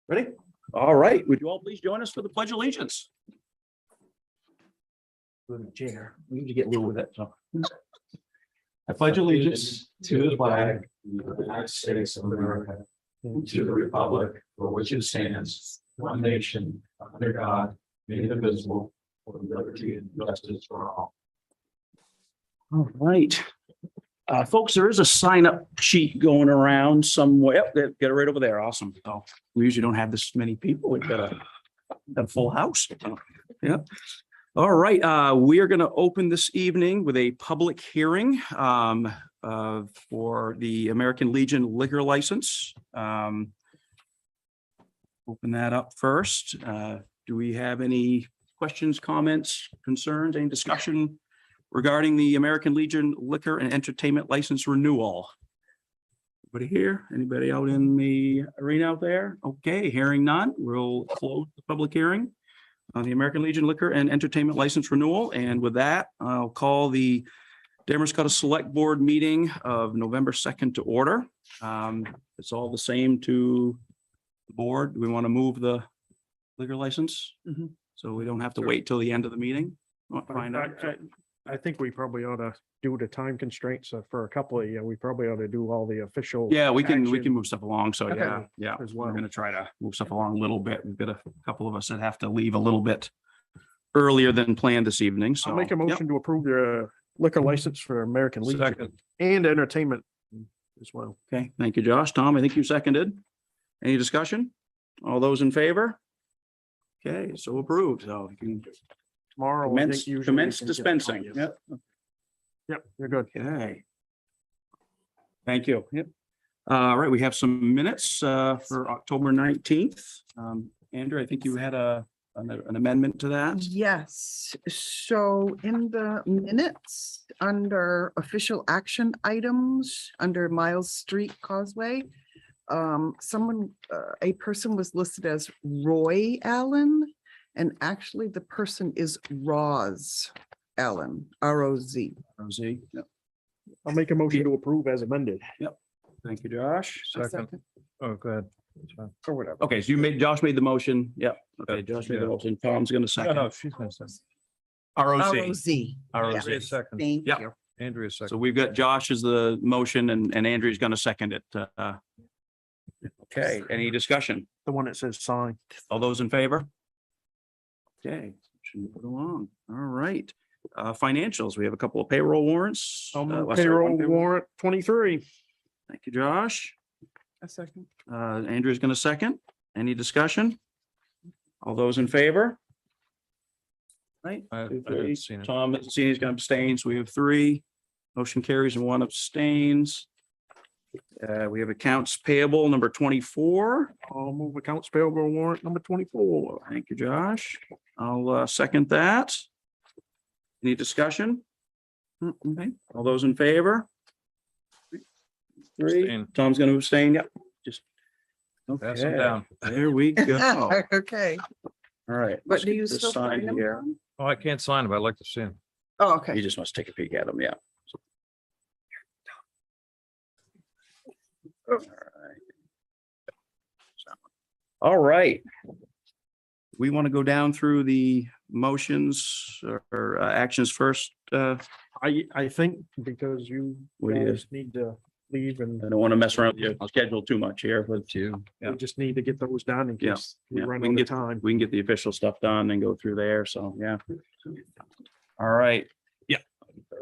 Ready? All right. Would you all please join us for the Pledge of Allegiance? Chair, we need to get Lou with it. So. I pledge allegiance to the flag of the United States of America, and to the republic for which it stands, one nation, under God, indivisible, with liberty and justice for all. All right. Folks, there is a sign up sheet going around somewhere. Yep, get it right over there. Awesome. Oh, we usually don't have this many people. We've got a full house. Yeah. All right. We are going to open this evening with a public hearing for the American Legion liquor license. Open that up first. Do we have any questions, comments, concerns, any discussion regarding the American Legion liquor and entertainment license renewal? Anybody here? Anybody out in the arena out there? Okay, hearing none, we'll close the public hearing on the American Legion liquor and entertainment license renewal. And with that, I'll call the Damariscotta Select Board meeting of November 2nd to order. It's all the same to the board. Do we want to move the liquor license? So we don't have to wait till the end of the meeting? Find out. I think we probably ought to do the time constraints for a couple of, we probably ought to do all the official. Yeah, we can action move stuff along. So Okay. yeah. as We're well. gonna try to move stuff along a little bit. We've got a couple of us that have to leave a little bit earlier than planned this evening. So I'll make a yep. motion to approve the liquor license for American Legion and entertainment as well. Okay, thank you, Josh. Tom, I think you seconded. Any discussion? All those in favor? Okay, so approved. So you can Tomorrow. I commence, think usually we commence can get dispensing. copies. Yep. Yep, you're good. Okay. Thank you. Yep. All right, we have some minutes for October 19th. Andrew, I think you had an amendment to that. Yes, so in the minutes, under official action items, under Miles Street Causeway, a person was listed as Roy Allen, and actually the person is Roz Allen, R-O-Z. Rosie. Yep. I'll make a motion to approve as amended. Thank you, Josh. Second. Oh, go ahead. Or whatever. Okay, so Josh made the motion. Yep. Okay, Josh made the motion. Tom's gonna second. she's gonna say. R-O-Z. ROC. Yeah. Thank Yep. you. Andrea's So we've got Josh as the motion and Andrew's gonna second it. Okay, any discussion? The one that says sign. All those in favor? Okay, should move it along. All right. Financials, we have a couple of payroll warrants. Payroll warrant 23. Thank you, Josh. A second. Andrew's gonna second. Any discussion? All those in favor? Right. Two, three. Tom, he's gonna abstain, so we have three. Motion carries and one abstains. We have accounts payable number 24. I'll move accounts payable warrant number 24. Thank you, Josh. I'll second that. Any discussion? Okay, all those in favor? Three. Abstain. Tom's gonna abstain. Yep, just. Pass them Okay, down. there we go. Okay, All right. but let's do get you this still signed sign them? here. Tom? Oh, I can't sign them. I'd like to see them. Oh, He okay. just wants to take a peek at them, yeah. All right. We want to go down through the motions or actions first. I think because you What do you- guys need to leave and I don't want to mess around with your schedule too much here, but You. Yeah. we just need to get those done in Yeah, case we yeah, run we can out of get- time. we can get the official stuff done and go through there. So, yeah. All right. Yeah.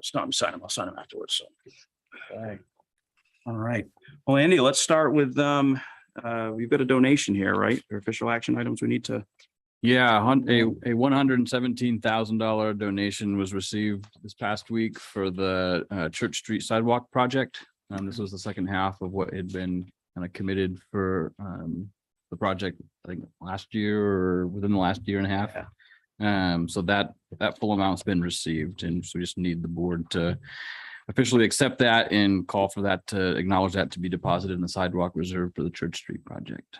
Sign them. I'll sign them afterwards. So. Okay. All right. Well, Andy, let's start with, we've got a donation here, right? For official action items we need to. Yeah, a $117,000 donation was received this past week for the Church Street Sidewalk project. This was the second half of what had been kind of committed for the project, I think last year or within the last year and a half. So that full amount's been received, and so we just need the board to officially accept that and call for that to acknowledge that to be deposited in the sidewalk reserve for the Church Street project.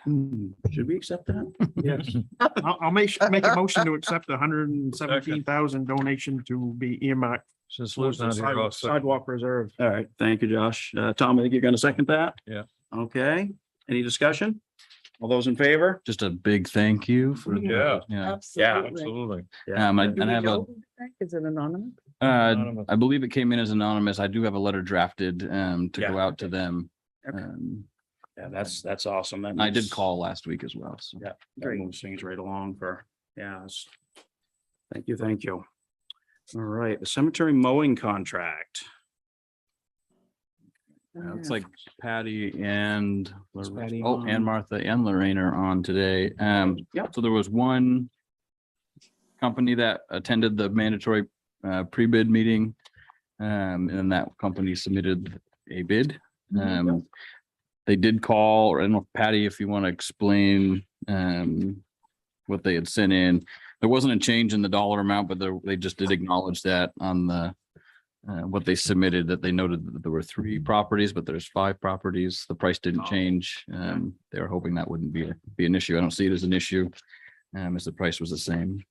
Should we accept that? Yes. I'll make a motion to accept the 117,000 donation to be earmarked Since towards the sidewalk reserve. All right. Thank you, Josh. Tom, I think you're going to second that? Yeah. Okay. Any discussion? All those in favor? Just a big thank you for. Yeah. Yeah. Absolutely. Do we I have a, know who to thank? Is it anonymous? Anonymous. I believe it came in as anonymous. I do have a letter drafted, to Yeah. go out to them. Okay. Um, Yeah, that's awesome. That I did moves- call last week as well, so. Yeah, that moves things right along for, yeah. Thank you, thank you. All right, the cemetery mowing contract. It's like Patty and, Is Patty oh, on? and Martha and Lorraine are on today. Yep. So there was one company that attended the mandatory pre-bid meeting. And then that company submitted a bid. They did call, or I don't know, Patty, if you want to explain what they had sent in. There wasn't a change in the dollar amount, but they just did acknowledge that on the what they submitted, that they noted that there were 3 properties, but there's 5 properties. The price didn't change. They were hoping that wouldn't be an issue. I don't see it as an issue, as the price was the same.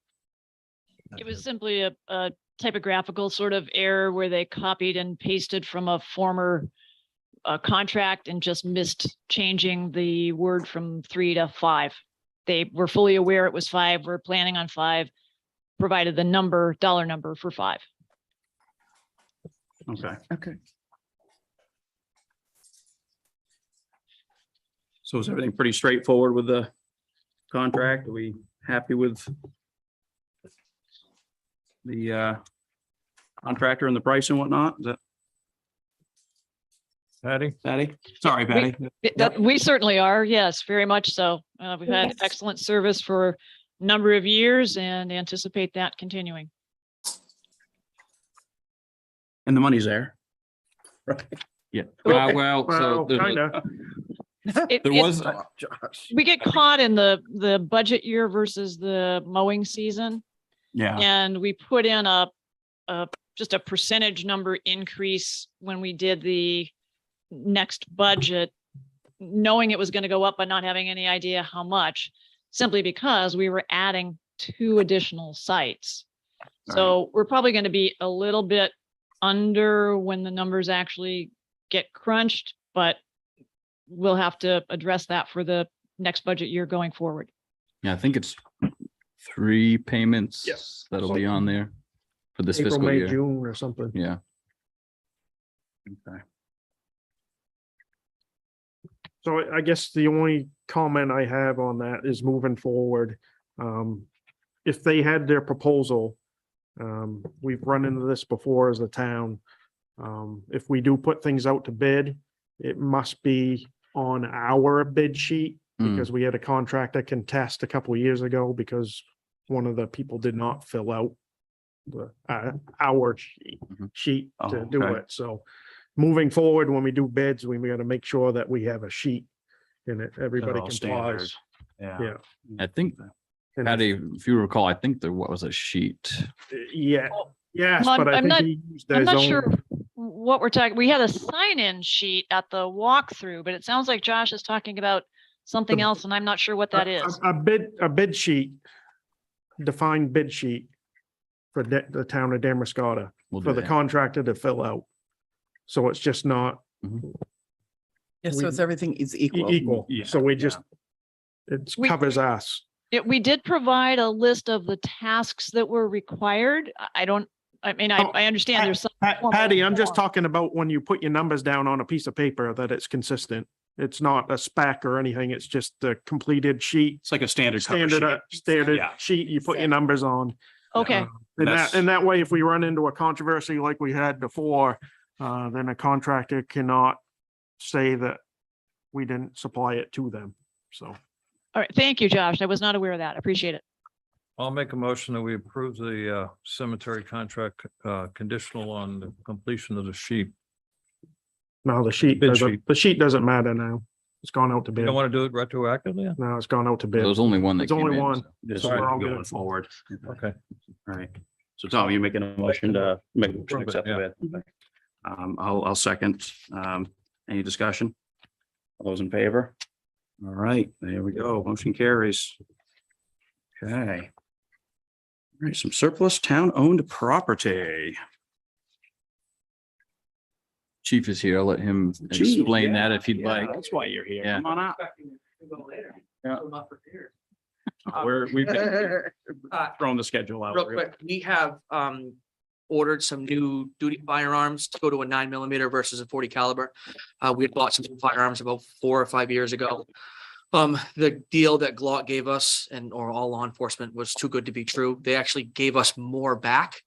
It was simply a typographical sort of error where they copied and pasted from a former contract and just missed changing the word from 3 to 5. They were fully aware it was 5. We're planning on 5, provided the dollar number for 5. Okay, Okay. so is everything pretty straightforward with the contract? Are we happy with the contractor and the price and whatnot? Is that Patty? Patty? Sorry, Patty. We certainly are. Yes, very much so. We've had excellent service for a number of years and anticipate that continuing. And the money's there. Right. Yeah. Well, Well, so Well, there's a- kinda. there was, Josh. We get caught in the budget year versus the mowing season. Yeah, And we put in just a percentage number increase when we did the next budget, knowing it was going to go up, but not having any idea how much, simply because we were adding 2 additional sites. So we're probably going to be a little bit under when the numbers actually get crunched, but we'll have to address that for the next budget year going forward. yeah, I think it's 3 payments. Yes. That'll be on there for this April, fiscal May, year. June or something. Yeah. okay. So I guess the only comment I have on that is moving forward. If they had their proposal, we've run into this before as a town. If we do put things out to bid, it must be on our bid sheet, Mm. because we had a contractor contest a couple of years ago because one of the people did not fill out the our Mhm. sheet Oh, to do okay. it. So moving forward, when we do bids, we got to make sure that we have a sheet in it. Everybody all complies. Yeah. Yeah. I think, And Patty, if you recall, I think there was a sheet. Yeah, yes, Well, but I I'm think not- he used I'm his not own- sure what we're talking. We had a sign-in sheet at the walkthrough, but it sounds like Josh is talking about something The- else, and I'm not sure what that is. A bid sheet, defined bid sheet for the town of Damariscotta, We'll for do the that. contractor to fill out. So it's just not Yeah, so it's everything is equal. equal. Yeah, So we yeah. just, it We- covers us. We did provide a list of the tasks that were required. I mean, Oh, I understand there's some. form of Patty, I'm just form. talking about when you put your numbers down on a piece of paper, that it's consistent. It's not a spec or anything. It's just the completed sheet, It's like a standard cover sheet. standard Yeah. sheet you put your numbers on. Okay, And that way, if we run into a controversy like we had before, then a contractor cannot say that we didn't supply it to them. So all right. Thank you, Josh. I was not aware of that. Appreciate it. I'll make a motion that we approve the cemetery contract conditional on the completion of the sheet. now the sheet, Bid sheet. the sheet doesn't matter now. It's gone out to You bid. don't want to do it retroactively? No, it's gone out to There bid. was only one that It's came only in. one. so. This So is we're all going good. forward. Okay. All right. So Tom, you making a motion to accept the bid? I'll second. Any discussion? All those in favor? All right, there we go. Motion carries. Okay. All right, some surplus town-owned property. Chief is here. I'll let him Chief, explain yeah, that if he'd yeah, like. That's why you're here. Yeah. Come on out. We've been throwing the schedule out. Real quick, we have ordered some new duty firearms to go to a 9mm versus a 40 caliber. We had bought some firearms about 4 or 5 years ago. The deal that Glock gave us or all law enforcement was too good to be true. They actually gave us more back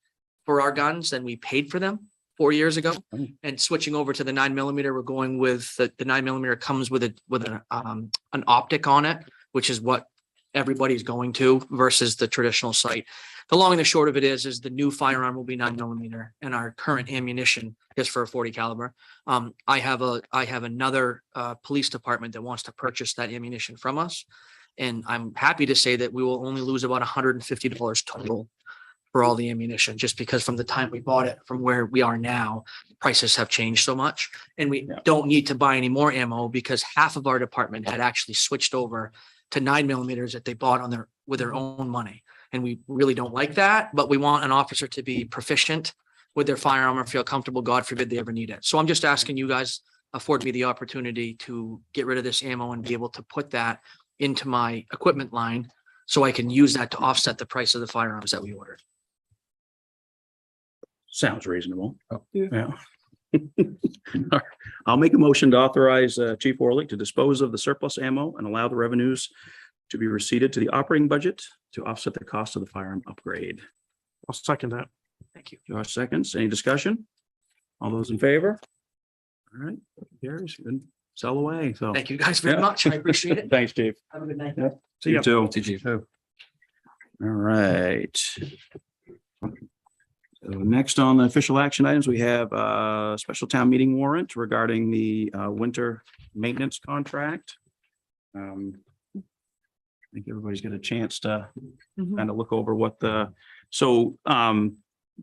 for our guns than we paid for them 4 years ago. Oh. And switching over to the 9mm, we're going with the 9mm comes with an optic on it, which is what everybody's going to versus the traditional sight. The long and the short of it is the new firearm will be 9mm and our current ammunition is for a 40 caliber. I have another police department that wants to purchase that ammunition from us. And I'm happy to say that we will only lose about $150 total for all the ammunition, just because from the time we bought it from where we are now, prices have changed so much. And we don't need to buy any more ammo because half of our department had actually switched over to 9mm that they bought with their own money. And we really don't like that, but we want an officer to be proficient with their firearm or feel comfortable, God forbid they ever need it. So I'm just asking you guys, afford me the opportunity to get rid of this ammo and be able to put that into my equipment line so I can use that to offset the price of the firearms that we ordered. Sounds reasonable. Oh. Yeah. I'll make a motion to authorize Chief Orlick to dispose of the surplus ammo and allow the revenues to be receipted to the operating budget to offset the cost of the firearm upgrade. I'll second that. Thank you. Josh seconds. Any discussion? All those in favor? All right, carries. Good. Sell away. So. Thank you guys very Yeah. much. I appreciate it. Thanks, Chief. Have a good night. See you too. See you, Chief. All right. So next on the official action items, we have a special town meeting warrant regarding the winter maintenance contract. I think everybody's got a chance to kind of look over what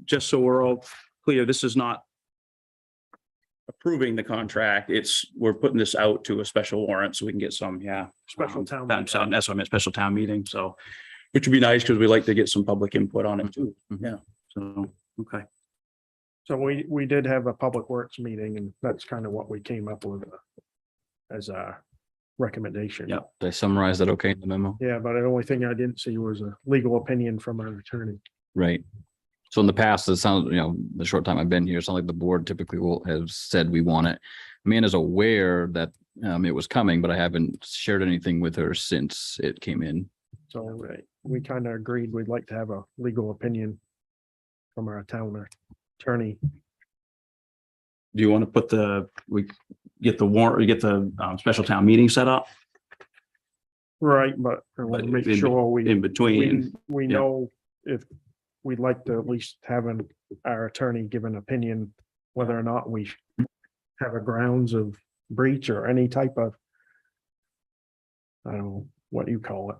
just so we're all clear, this is not approving the contract. We're putting this out to a special warrant so we can get some, Special town That's meeting. what I meant, special town meeting. So, which would be nice because we like to get some public input on it too. Yeah. So, okay. So we did have a public works meeting and that's kind of what we came up with as a recommendation. Yep. Did I summarize that okay in the memo? Yeah, but the only thing I didn't see was a legal opinion from our attorney. Right. So in the past, it sounds, the short time I've been here, it's not like the board typically will have said we want it. Amanda's aware that it was coming, but I haven't shared anything with her since it came in. So we kind of agreed we'd like to have a legal opinion from our town attorney. Do you want to put we get the warrant, we get the special town meeting set up Right, but I want to But make in sure in between? we yeah. know if we'd like to at least have our attorney give an opinion whether or not we have a grounds of breach or any type of, I don't know, what you call it.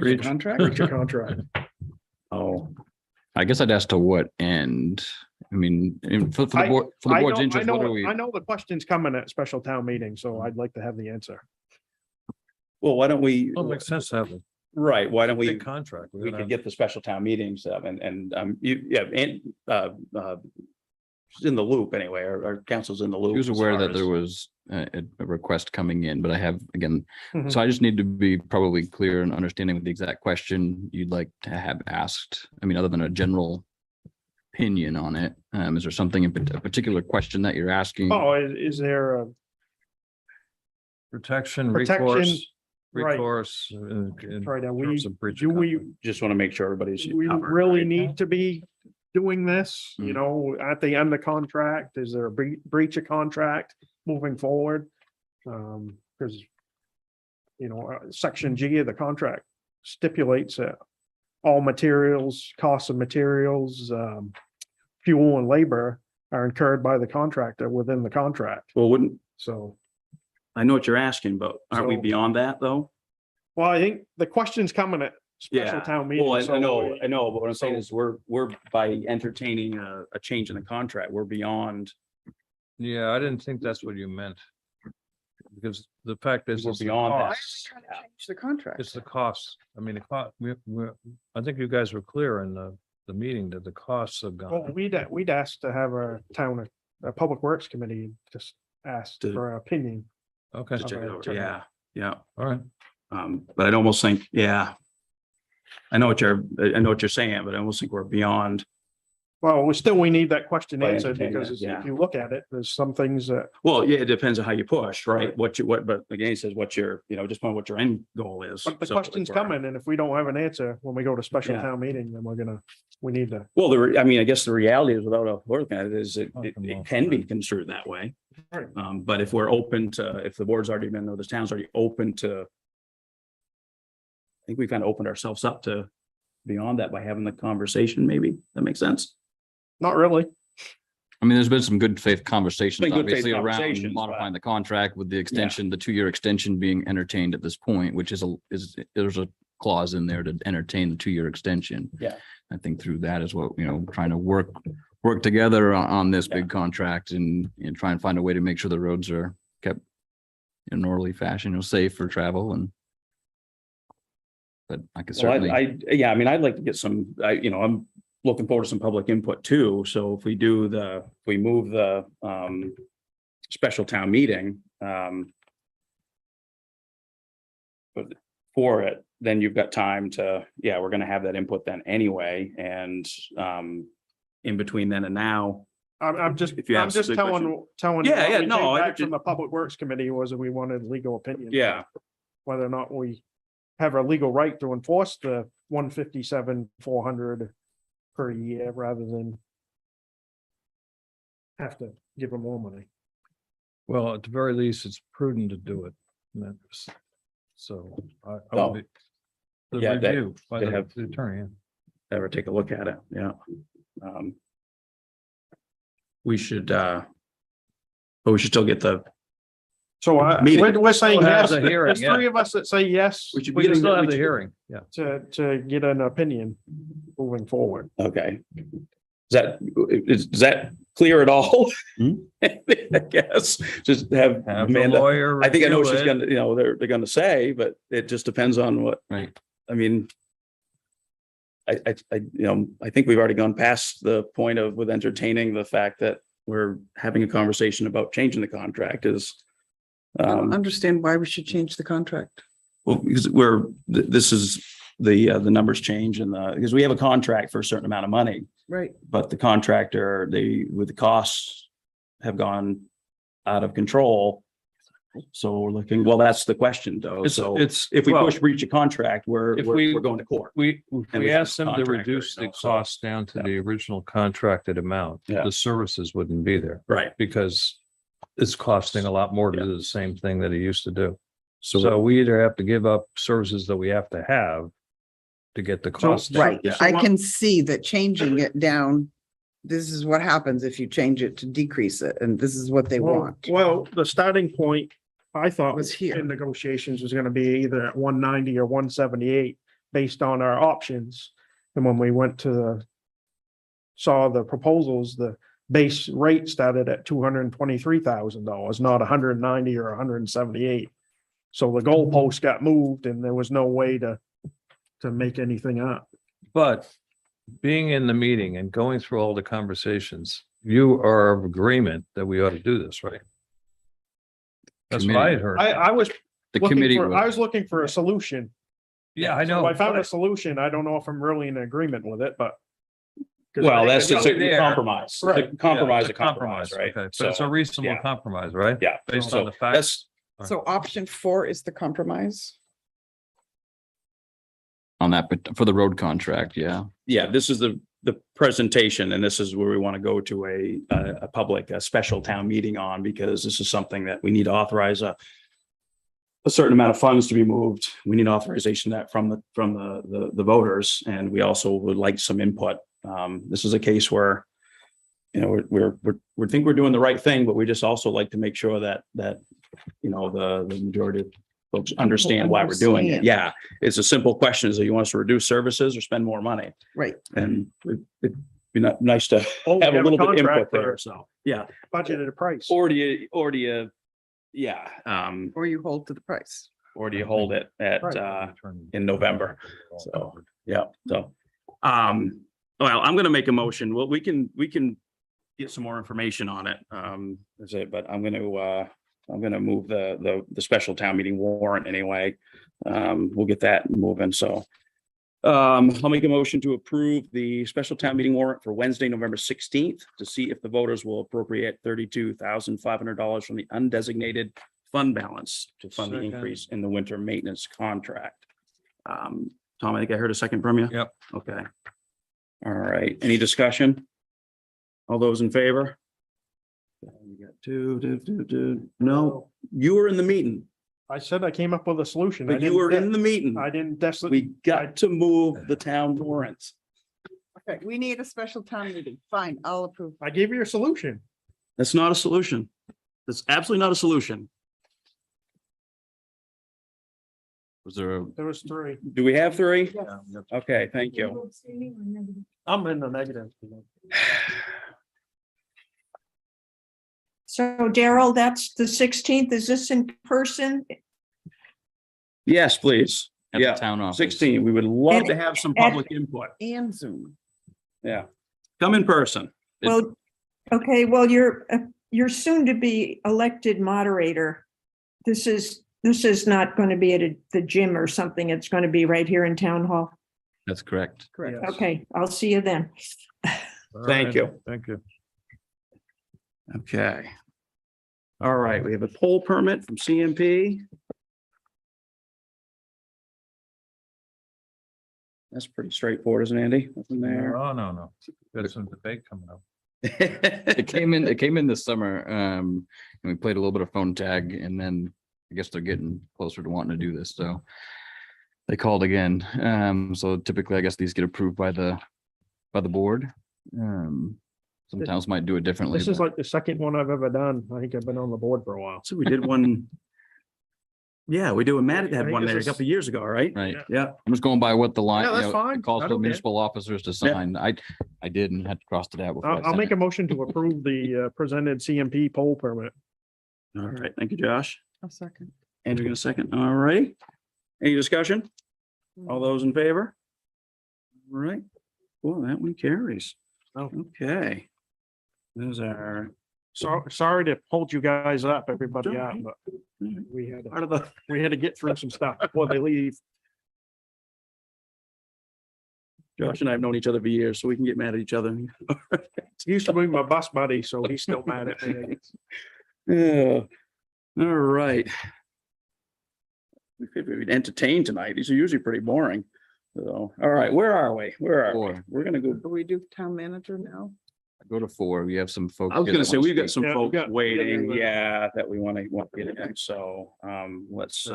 Breach of contract? Breach of contract. Oh, I guess I'd ask to what end? I mean, for the board, for the board's interest, what are we? I know the question's coming at special town meeting, so I'd like to have the answer. well, why don't we, Well, it makes sense to have a right, why don't we, big contract. We're we gonna could get the special town meetings in the loop anyway, our council's in the loop. He was as aware far that as- there was a request coming in, but I have, again, Mhm. so I just need to be probably clear and understanding with the exact question you'd like to have asked. I mean, other than a general opinion on it, is there something in a particular question that you're asking? Oh, is there a protection, protection? Right. recourse. Right, and Do we Just want to make sure everybody's. we covered, really right? need to be doing this, Mm. at the end of contract, is there a breach of contract moving forward? Because, section G of the contract stipulates that all materials, costs of materials, fuel and labor are incurred by the contractor within the contract. Well, wouldn't, So, I know what you're asking, but aren't we So- beyond that though? well, I think the question's coming at special town meeting. Well, I so know, we- I know, but what I'm saying so- is we're by entertaining a change in the contract, we're beyond, Yeah, I didn't think that's what you meant. Because the fact is, we're it's the beyond Why that. are we cost. trying to change the contract? It's the cost. I mean, the cost, I think you guys were clear in the meeting that the costs have Well, gone. we'd asked to have our town the Public Works Committee just asked To- for our opinion. Okay, To check it Okay, out. check it Yeah, yeah. all right. But I'd almost think, yeah. I know what you're saying, but I almost think we're beyond. Well, we need that question By answered entertainment, because yeah. if you look at it, there's some things that, Well, yeah, it depends on how you push, right? But again, he says what your, just what your end goal is. but the So question's if we're- coming, and if we don't have an answer when we go to special Yeah. town meeting, then we need to. Well, I mean, I guess the reality is without a word at it is it Not from both can be sides. construed that way. Right. But if we're open to, if the board's already been, or this town's already open to. I think we kind of opened ourselves up to beyond that by having the conversation, maybe. That makes sense. Not really. I mean, there's been some good faith conversations, Been good faith obviously, around conversations, but- modifying the contract with the extension, the 2-year extension being entertained at this point, which is there's a clause in there to entertain the 2-year extension. Yeah. I think through that is what, trying to work together on this big contract and try and find a way to make sure the roads are kept in an orderly fashion, safe for travel but I could Well, certainly. yeah, I mean, I'd like to get some, I'm looking forward to some public input too. So if we move the special town meeting but for it, then you've got time to, we're gonna have that input then anyway. And in between then and now, I'm just If you have telling. Yeah, what yeah, we no, came I back get you. From the Public Works Committee was that we wanted legal opinion. yeah, Whether or not we have a legal right to enforce the 157,400 per year rather than have to give them more money. Well, at the very least, it's prudent to do it. And that's- So I Oh. would. The Yeah, that- review by they the have- the attorney. ever take a look at it, yeah. We should, but we should still get the, So Meeting. we're saying We'll have yes. the hearing, There's yeah. 3 of us that say yes. We should We be can getting still the- have we the should- hearing, yeah. To get an opinion moving forward. okay. Is that clear at all? Hmm? I guess, just have Have the Amanda, lawyer. I think I know what review she's it. gonna, they're gonna say, but it just depends on what, Right. I mean. I think we've already gone past the point of with entertaining the fact that we're having a conversation about changing the contract is. I don't understand why we should change the contract. Well, because this is the numbers change because we have a contract for a certain amount of money, Right. but the contractor, with the costs have gone out of control. So we're looking, well, that's the question though. So if we well, push breach of contract, we're if we- going to court. If and we we asked have them to contractors, reduce the so- cost down to yeah. the original contracted amount, Yeah. the services wouldn't be there Right. because it's costing a lot more to do the same thing that he used to do. So, So we either have to give up services that we have to have to get the cost. down. Right. Yeah. I can see that changing it down, this is what happens if you change it to decrease it, and this is what they want. Well, the starting point, I thought Was here. in negotiations was gonna be either at 190 or 178 based on our options. And when we went to saw the proposals, the base rate started at $223,000, not 190 or 178. So the goalpost got moved and there was no way to make anything up. But being in the meeting and going through all the conversations, you are of agreement that we ought to do this, right? That's what I had heard. I was The looking committee, for, I was looking for a solution. Yeah, I So know. I found a solution. I don't know if I'm really in agreement with it, but. 'Cause well, I that's think just it's a compromise. Right. A compromise, Yeah, a compromise, right? Okay, but it's a reasonable yeah. compromise, right? Yeah. Based So on the fact. that's, So option 4 is the compromise. on that, but for the road contract, yeah. this is the presentation, and this is where we want to go to a public, a special town meeting on, because this is something that we need to authorize a certain amount of funds to be moved. We need authorization that from the voters, and we also would like some input. This is a case where, we think we're doing the right thing, but we just also like to make sure that the majority of folks understand why we're doing it. understand. Yeah, it's a simple question. Is that you want us to reduce services or spend more money? Right. And it'd be nice to Oh, we have a little bit of input contract there, for so, yeah. budgeted price. Or do you, yeah, Or you hold to the price. or do you hold it at, Right. in November? So, yeah, so, well, I'm gonna make a motion. Well, we can get some more information on it. That's it, but I'm gonna move the special town meeting warrant anyway. We'll get that moving, so. I'll make a motion to approve the special town meeting warrant for Wednesday, November 16th, to see if the voters will appropriate $32,500 from the undesignated fund balance to fund the Second. increase in the winter maintenance contract. Tom, I think I heard a second from you. Yep. Okay. All right, any discussion? All those in favor? We got two. No, you were in the meeting, I said I came up with a solution. I but you didn't were de- in the meeting. I didn't definitely, We got to move the town warrants. Okay, we need a special town meeting. Fine, I'll approve. I gave you a solution. That's not a solution. That's absolutely not a solution. Was there a There was three. Do we have three? Okay, thank you. I'm in the negative. So Daryl, that's the 16th. Is this in person? Yes, please. at the Yeah, town office? 16. We would love And to have some at- public input. And Zoom. Yeah. Come in person. Well, okay, well, you're soon to be elected moderator. This is not going to be at the gym or something. It's going to be right here in town hall. That's correct. Correct. Yes. Okay, I'll see you then. All Thank right. you. Thank you. Okay. All right, we have a poll permit from CMP. That's pretty straightforward, isn't it, Andy? Nothing there. No. Got some debate coming up. It came in this summer, and we played a little bit of phone tag, and then I guess they're getting closer to wanting to do this, so they called again. So typically, I guess these get approved by the board. Some towns might do it differently. This is but- like the second one I've ever done. I think I've been on the board for a while. So we did one. Yeah, we do. Matt I had think one this there a is- couple of years ago, right? Right. Yeah. I'm just going by what the line, Yeah, that's it fine. calls I for don't care. municipal officers to sign. I did and had to cross it out before. I I'll sent make it. a motion to approve the presented CMP poll permit. All right. Thank you, Josh. A second. Andrew, gonna second. All right. Any discussion? All those in favor? All right. Well, that one carries. Oh. Okay. Those are So, sorry to hold you guys up, everybody Don't out, worry. but we part of the, had to get through some stuff before they leave. Josh and I have known each other for years, so we can get mad at each other. He used to be my bus buddy, so he's still mad at me. I guess. Yeah. All right. We could be entertained tonight. These are usually pretty boring. So, all right, where are we? Where are we? Four. We're gonna go. Do we do town manager now? Go to 4. We have some folks. I was here gonna that say, wanna we've got speak. some Yeah, we folks got- waiting, yeah. yeah, that we want to get in. So, let's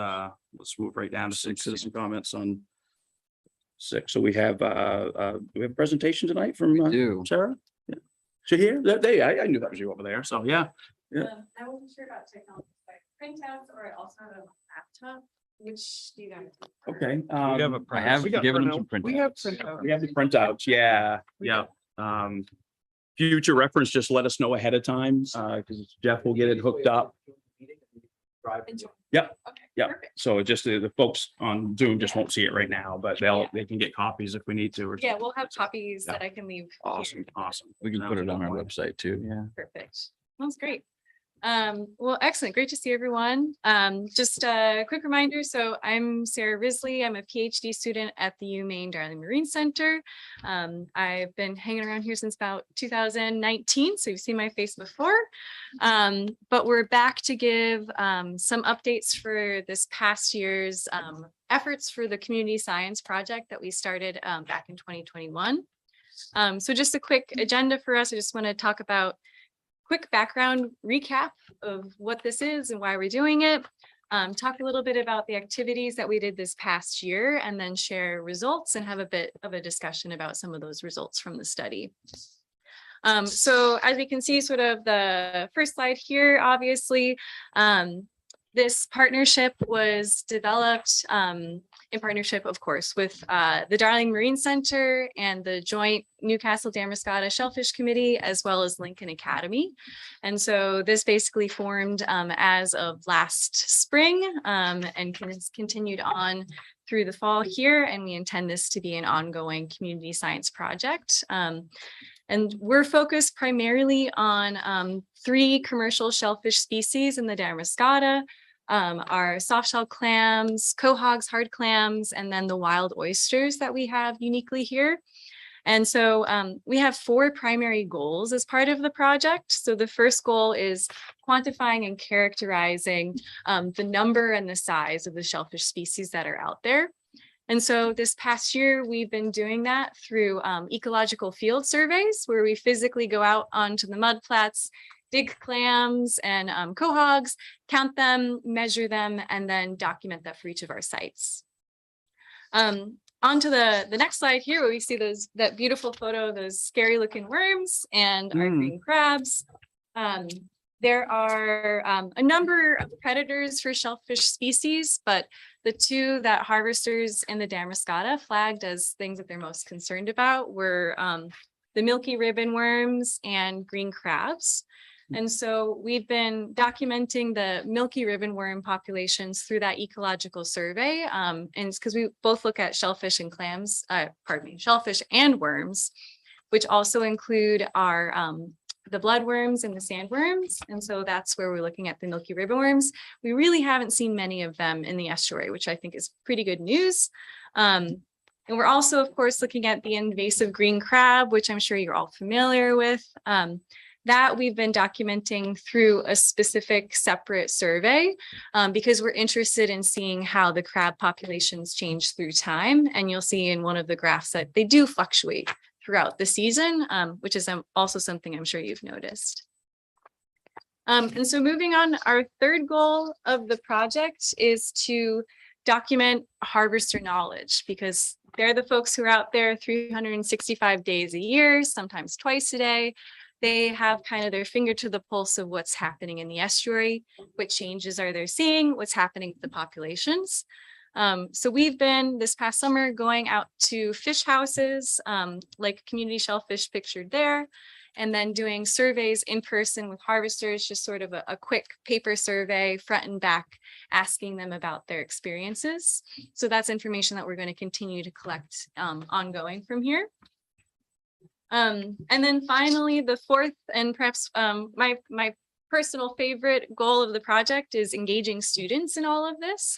move right down to citizen comments on 6. So we have a presentation tonight from Do. Sarah? Yeah. She here? I knew that was you over there. So, yeah. Yeah. I wasn't sure about technology, like printouts, or I also have a laptop, which do you guys? prefer? Okay. We have a I have We got given them printout. some We have printouts. printouts. We have the printouts, yeah, yeah. Future reference, just let us know ahead of time, because Jeff will get it hooked up. Enjoy. Yep, Okay. yep. Perfect. So just the folks on Zoom just won't see it right now, but they can get copies if we need to. or Yeah, something. we'll have copies Yeah. that I can leave. here. Awesome, awesome. We can That put was it a on good our point. website too, yeah. Perfect. That's great. Well, excellent. Great to see everyone. Just a quick reminder. So I'm Sarah Risley. I'm a PhD student at the UMaine Darling Marine Center. I've been hanging around here since about 2019, so you've seen my face before. But we're back to give some updates for this past year's efforts for the community science project that we started back in 2021. So just a quick agenda for us. I just want to talk about quick background recap of what this is and why we're doing it. Talk a little bit about the activities that we did this past year, and then share results and have a bit of a discussion about some of those results from the study. So as we can see, sort of the first slide here, obviously, this partnership was developed in partnership, of course, with the Darling Marine Center and the joint Newcastle Damariscotta Shellfish Committee, as well as Lincoln Academy. And so this basically formed as of last spring and has continued on through the fall here. And we intend this to be an ongoing community science project. And we're focused primarily on 3 commercial shellfish species in the Damariscotta, our soft-shell clams, quahogs, hard clams, and then the wild oysters that we have uniquely here. And so we have 4 primary goals as part of the project. So the first goal is quantifying and characterizing the number and the size of the shellfish species that are out there. And so this past year, we've been doing that through ecological field surveys, where we physically go out onto the mudflats, dig clams and quahogs, count them, measure them, and then document that for each of our sites. Onto the next slide here, where we see that beautiful photo of those scary looking worms and our green crabs. There are a number of predators for shellfish species, but the 2 that harvesters in the Damariscotta flagged as things that they're most concerned about were the milky ribbon worms and green crabs. And so we've been documenting the milky ribbon worm populations through that ecological survey. And it's because we both look at shellfish and clams, shellfish and worms, which also include our the bloodworms and the sandworms. And so that's where we're looking at the milky ribbon worms. We really haven't seen many of them in the estuary, which I think is pretty good news. And we're also, of course, looking at the invasive green crab, which I'm sure you're all familiar with. That we've been documenting through a specific separate survey because we're interested in seeing how the crab populations change through time. And you'll see in one of the graphs that they do fluctuate throughout the season, which is also something I'm sure you've noticed. And so moving on, our third goal of the project is to document harvester knowledge, because they're the folks who are out there 365 days a year, sometimes twice a day. They have kind of their finger to the pulse of what's happening in the estuary, what changes are they seeing, what's happening with the populations. So we've been this past summer going out to fish houses, like community shellfish pictured there, and then doing surveys in person with harvesters, just sort of a quick paper survey front and back, asking them about their experiences. So that's information that we're going to continue to collect ongoing from here. And then finally, the fourth and perhaps my personal favorite goal of the project is engaging students in all of this.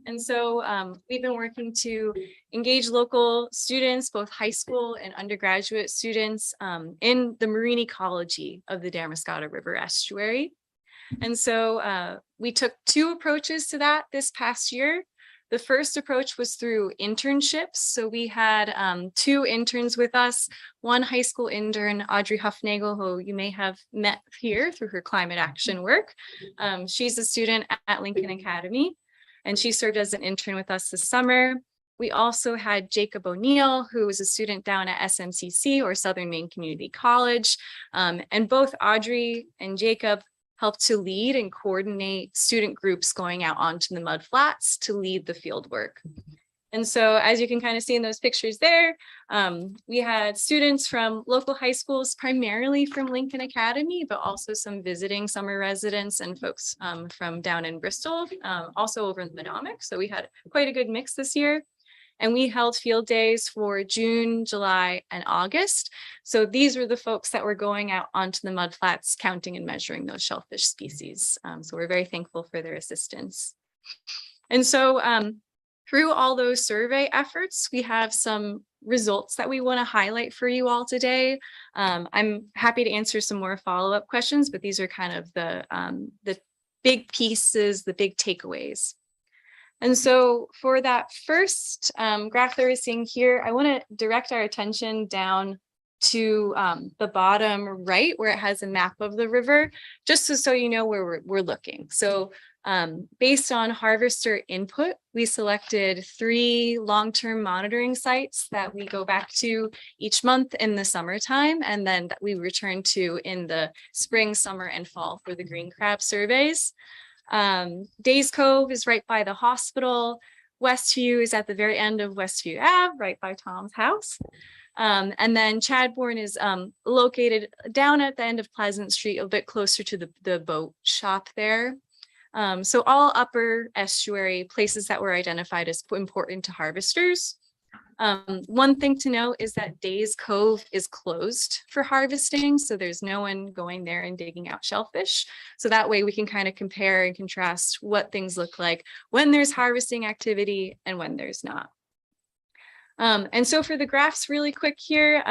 And so we've been working to engage local students, both high school and undergraduate students, in the marine ecology of the Damariscotta River estuary. And so we took 2 approaches to that this past year. The first approach was through internships. So we had 2 interns with us, one high school intern, Audrey Huffnagel, who you may have met here through her climate action work. She's a student at Lincoln Academy, and she served as an intern with us this summer. We also had Jacob O'Neill, who was a student down at SMCC, or Southern Maine Community College. And both Audrey and Jacob helped to lead and coordinate student groups going out onto the mud flats to lead the field work. And so as you can kind of see in those pictures there, we had students from local high schools, primarily from Lincoln Academy, but also some visiting summer residents and folks from down in Bristol, also over in Madomic. So we had quite a good mix this year. And we held field days for June, July, and August. So these were the folks that were going out onto the mudflats, counting and measuring those shellfish species. So we're very thankful for their assistance. And so through all those survey efforts, we have some results that we want to highlight for you all today. I'm happy to answer some more follow-up questions, but these are kind of the big pieces, the big takeaways. And so for that first graph that we're seeing here, I want to direct our attention down to the bottom right, where it has a map of the river, just so you know where we're looking. So based on harvester input, we selected 3 long-term monitoring sites that we go back to each month in the summertime, and then that we return to in the spring, summer, and fall for the green crab surveys. Days Cove is right by the hospital. Westview is at the very end of Westview Ave, right by Tom's house. And then Chadbourne is located down at the end of Pleasant Street, a bit closer to the boat shop there. So all upper estuary places that were identified as important to harvesters. One thing to note is that Days Cove is closed for harvesting, so there's no one going there and digging out shellfish. So that way we can kind of compare and contrast what things look like when there's harvesting activity and when there's not. And so for the graphs really quick here,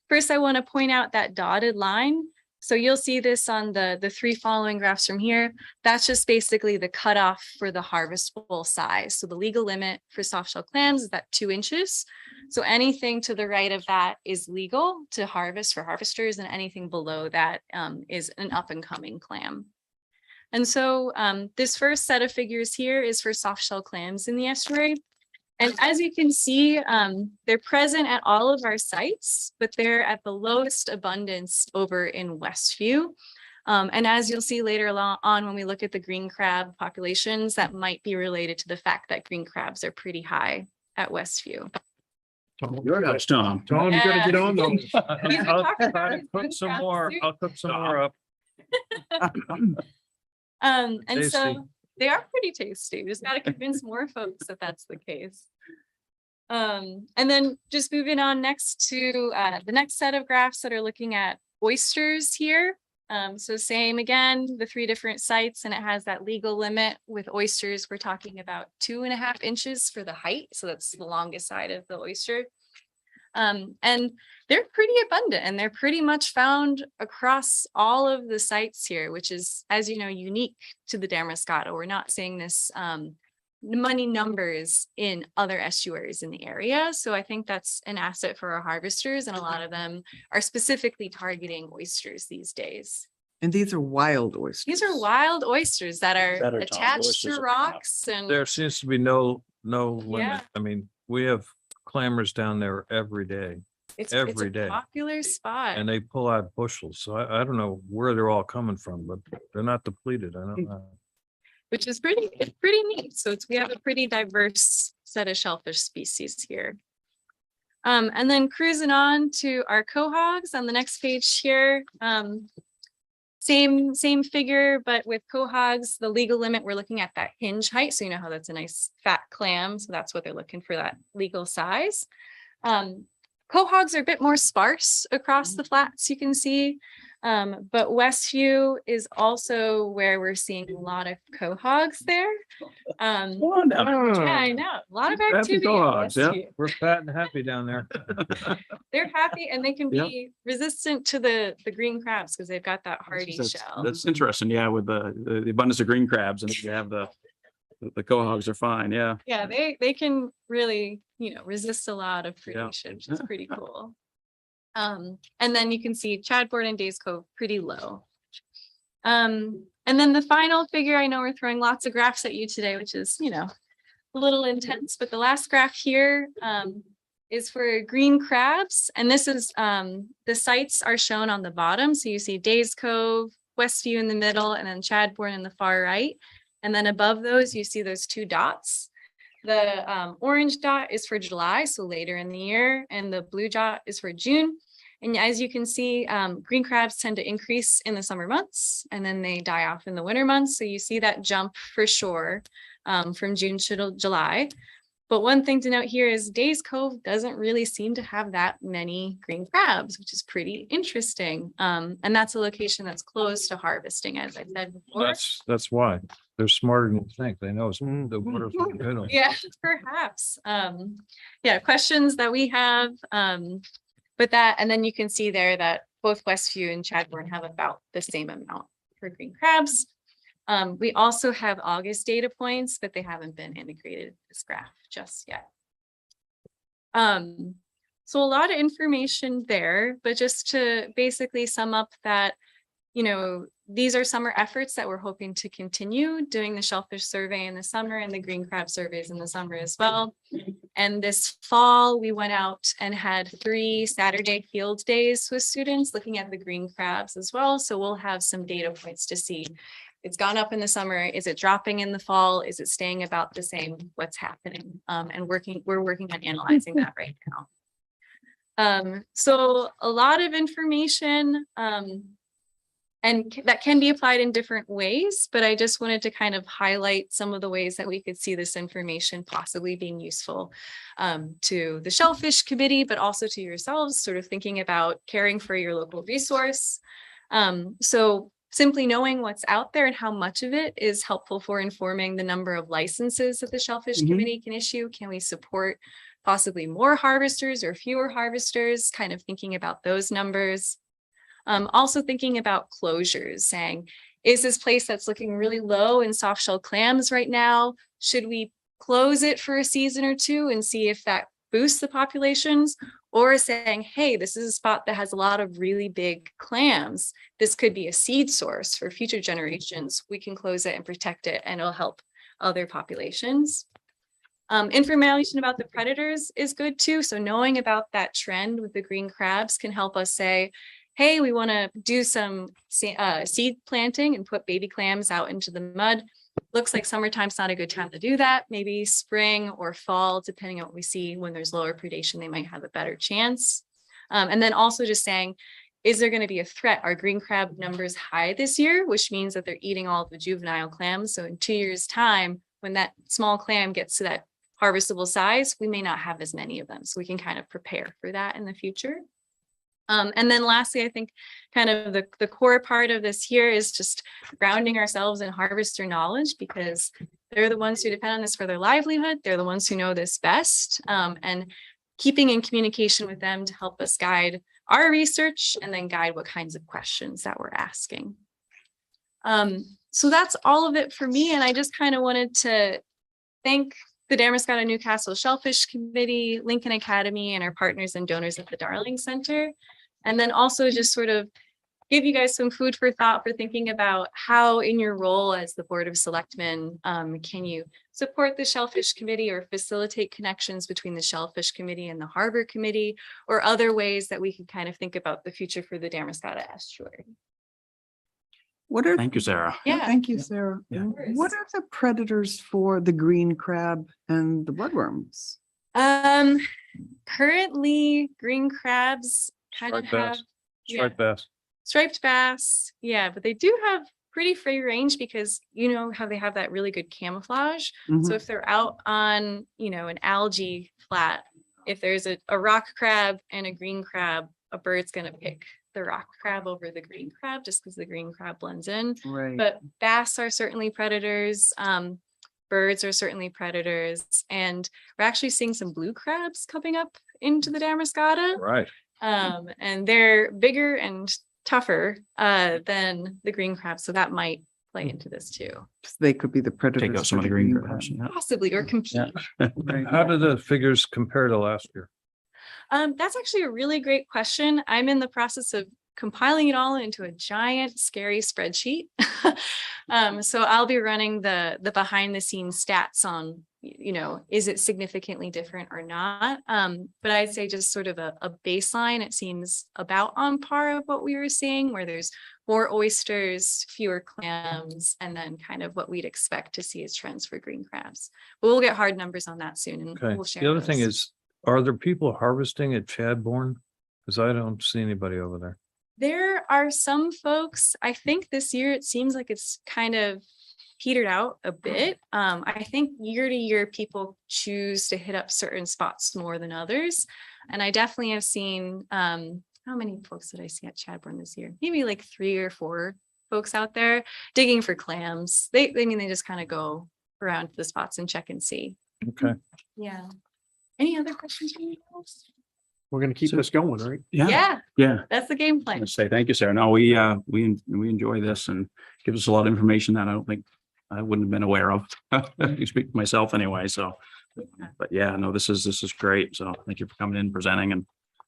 first I want to point out that dotted line. So you'll see this on the three following graphs from here. That's just basically the cutoff for the harvestable size. So the legal limit for soft shell clams is at 2 inches. So anything to the right of that is legal to harvest for harvesters, and anything below that is an up and coming clam. And so this first set of figures here is for soft shell clams in the estuary. And as you can see, they're present at all of our sites, but they're at the lowest abundance over in Westview. And as you'll see later on when we look at the green crab populations, that might be related to the fact that green crabs are pretty high at Westview. Your house, Tom. Tom, you gotta get on those. He's been talking about his green Put some crabs more, too. I'll cook some more up. And Tasty. so they are pretty tasty. We just got to convince more folks that that's the case. And then just moving on next to the next set of graphs that are looking at oysters here. So same again, the 3 different sites, and it has that legal limit with oysters. We're talking about 2.5 inches for the height. So that's the longest side of the oyster. And they're pretty abundant, and they're pretty much found across all of the sites here, which is, as you know, unique to the Damariscotta. We're not seeing this money numbers in other estuaries in the area. So I think that's an asset for our harvesters, and a lot of them are specifically targeting oysters these days. And these are wild oysters. These are wild oysters that are Better, Tom. attached Oysters to are coming up. rocks, and There seems to be no Yeah. limit. I mean, we have clammers down there every day it's every a day. popular spot. and they pull out bushels. So I don't know where they're all coming from, but they're not depleted. I don't know. Which is pretty neat. So we have a pretty diverse set of shellfish species here. And then cruising on to our quahogs on the next page here. Same figure, but with quahogs, the legal limit, we're looking at that hinge height. So you know how that's a nice fat clam. So that's what they're looking for, that legal size. Quahogs are a bit more sparse across the flats, you can see. But Westview is also where we're seeing a lot of quahogs there. Come on down. Yeah, I know. A lot of Happy activity. at quahogs, yeah. Westview. We're fat and happy down there. They're happy, and they can Yeah. be resistant to the green crabs because they've got that hardy That's- shell. That's interesting, yeah, with the abundance of green crabs, and you have the quahogs are fine, yeah. Yeah, they can really, resist a lot of predation, which is Yeah. pretty cool. And then you can see Chadbourne and Days Cove pretty low. And then the final figure, I know we're throwing lots of graphs at you today, which is, a little intense, but the last graph here is for green crabs. And this is, the sites are shown on the bottom. So you see Days Cove, Westview in the middle, and then Chadbourne in the far right. And then above those, you see those 2 dots. The orange dot is for July, so later in the year, and the blue dot is for June. And as you can see, green crabs tend to increase in the summer months, and then they die off in the winter months. So you see that jump for sure from June to July. But one thing to note here is Days Cove doesn't really seem to have that many green crabs, which is pretty interesting. And that's a location that's closed to harvesting, as I said before. That's why. They're smarter than you think. They know the water's good. Yeah, perhaps. Yeah, questions that we have. But that, and then you can see there that both Westview and Chadbourne have about the same amount for green crabs. We also have August data points, but they haven't been integrated in this graph just yet. So a lot of information there, but just to basically sum up that, these are summer efforts that we're hoping to continue, doing the shellfish survey in the summer and the green crab surveys in the summer as well. And this fall, we went out and had 3 Saturday field days with students looking at the green crabs as well. So we'll have some data points to see. It's gone up in the summer. Is it dropping in the fall? Is it staying about the same? What's happening? And we're working on analyzing that right now. So a lot of information. And that can be applied in different ways, but I just wanted to kind of highlight some of the ways that we could see this information possibly being useful to the Shellfish Committee, but also to yourselves, sort of thinking about caring for your local resource. So simply knowing what's out there and how much of it is helpful for informing the number of licenses that the Shellfish Mhm. Committee can issue. Can we support possibly more harvesters or fewer harvesters? Kind of thinking about those numbers. Also thinking about closures, saying, is this place that's looking really low in soft shell clams right now? Should we close it for a season or two and see if that boosts the populations? Or saying, hey, this is a spot that has a lot of really big clams. This could be a seed source for future generations. We can close it and protect it, and it'll help other populations. Information about the predators is good too. So knowing about that trend with the green crabs can help us say, hey, we want to do some seed planting and put baby clams out into the mud. Looks like summertime's not a good time to do that. Maybe spring or fall, depending on what we see. When there's lower predation, they might have a better chance. And then also just saying, is there going to be a threat? Are green crab numbers high this year, which means that they're eating all the juvenile clams. So in 2 years' time, when that small clam gets to that harvestable size, we may not have as many of them. So we can kind of prepare for that in the future. And then lastly, I think kind of the core part of this here is just grounding ourselves in harvester knowledge, because they're the ones who depend on this for their livelihood. They're the ones who know this best, and keeping in communication with them to help us guide our research and then guide what kinds of questions that we're asking. So that's all of it for me. And I just kind of wanted to thank the Damariscotta Newcastle Shellfish Committee, Lincoln Academy, and our partners and donors at the Darling Center. And then also just sort of give you guys some food for thought for thinking about how in your role as the Board of Selectmen, can you support the Shellfish Committee or facilitate connections between the Shellfish Committee and the Harbor Committee, or other ways that we can kind of think about the future for the Damariscotta estuary. What are, Thank you, Sarah. Yeah. thank you, Sarah. Yeah. What are the predators for the green crab and the bloodworms? Currently green crabs kind of Striped have bass. Striped bass. striped bass. Yeah, but they do have pretty free range because you know how they have that really good camouflage. Mhm. So if they're out on, you know, an algae flat, if there's a rock crab and a green crab, a bird's going to pick the rock crab over the green crab just because the green crab blends in. Right. But bass are certainly predators. Birds are certainly predators. And we're actually seeing some blue crabs coming up into the Damariscotta. Right. And they're bigger and tougher than the green crabs. So that might play into this too. They could be the predators. Take out some for of the green crab. crabs. Yeah. Possibly, or compete. Right. How do the figures compare to last year? That's actually a really great question. I'm in the process of compiling it all into a giant, scary spreadsheet. So I'll be running the behind the scenes stats on, you know, is it significantly different or not? But I'd say just sort of a baseline, it seems about on par of what we were seeing, where there's more oysters, fewer clams, and then kind of what we'd expect to see as trends for green crabs. But we'll get hard numbers on that soon, and Okay. we'll share The other thing those. is, are there people harvesting at Chadbourne? Because I don't see anybody over there. There are some folks, I think this year it seems like it's kind of petered out a bit. I think year to year people choose to hit up certain spots more than others. And I definitely have seen, how many folks did I see at Chadbourne this year? Maybe like 3 or 4 folks out there digging for clams. They just kind of go around to the spots and check and see. Okay. Yeah. Any other questions from you guys? We're gonna keep So- this going, right? Yeah, Yeah. that's the game I plan. say thank you, Sarah. No, we enjoy this and gives us a lot of information that I don't think I wouldn't have been aware of. You speak for myself anyway, so. But yeah, no, this is great. So thank you for coming in, presenting, and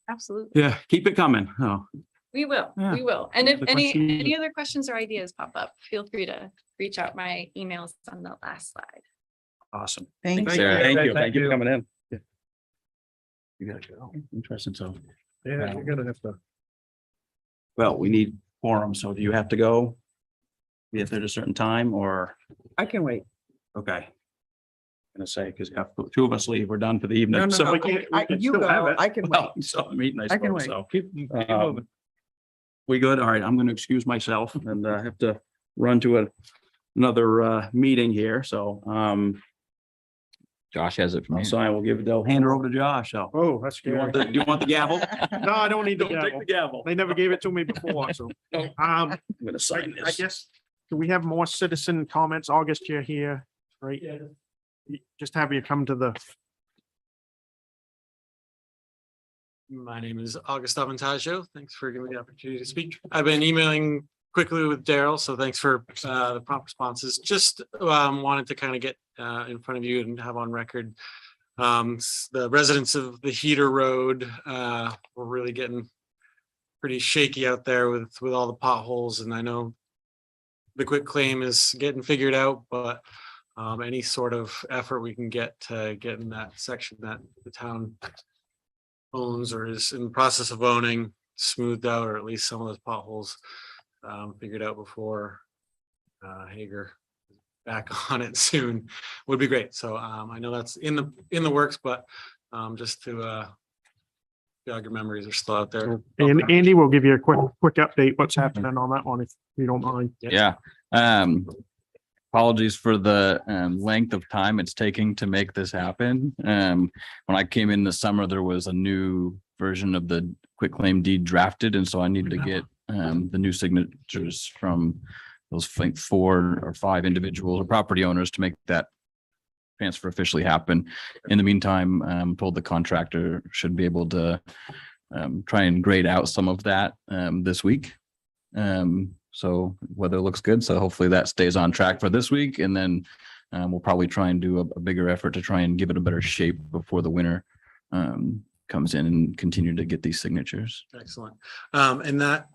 Absolutely. yeah, keep it coming. Oh, We will, Yeah. we will. And if The any question- other questions or ideas pop up, feel free to reach out. My email's on the last slide. awesome. Thank Thank you. you. Okay, Thank you. thank Thank you for you. coming in. Yeah. You gotta go. Interesting. So, Yeah, you're gonna have to. well, we need quorum. So do you have to go? Be at there at a certain time or, I can wait. okay. Gonna say, because if 2 of us leave, we're done for the evening. No, no, So, no. we can You still have go. it. I can wait. well, so meeting, I I can suppose. wait. So, Keep Um, moving. We good? All right, I'm going to excuse myself and have to run to another meeting here. So Josh has it from here. so I will hand her over to Josh. So Oh, that's do you want scary. do you want the gavel? No, I don't need the Don't take gavel. the gavel. They never gave it to me before, so. I'm going to sign I this. guess, do we have more citizen comments? August, you're here, right? Just have you come to the, My name is August Avantaggio. Thanks for giving me the opportunity to speak. I've been emailing quickly with Daryl, so thanks for the prompt responses. Just wanted to kind of get in front of you and have on record. The residents of the Heater Road were really getting pretty shaky out there with all the potholes, and I know the quick claim is getting figured out, but any sort of effort we can get to get in that section that the town owns or is in the process of owning smoothed out, or at least some of those potholes figured out before Hager is back on it soon would be great. So I know that's in the works, but just to jog your memories are still out there. and Andy will give you a quick update what's happening on that one, if you don't mind. Yeah. Apologies for the length of time it's taking to make this happen. When I came in this summer, there was a new version of the quitclaim deed drafted, and so I need to get the new signatures from those 4 or 5 individuals or property owners to make that transfer officially happen. In the meantime, I'm told the contractor should be able to try and grade out some of that this week. So weather looks good. So hopefully that stays on track for this week. And then we'll probably try and do a bigger effort to try and give it a better shape before the winter comes in and continue to get these signatures. Excellent. And that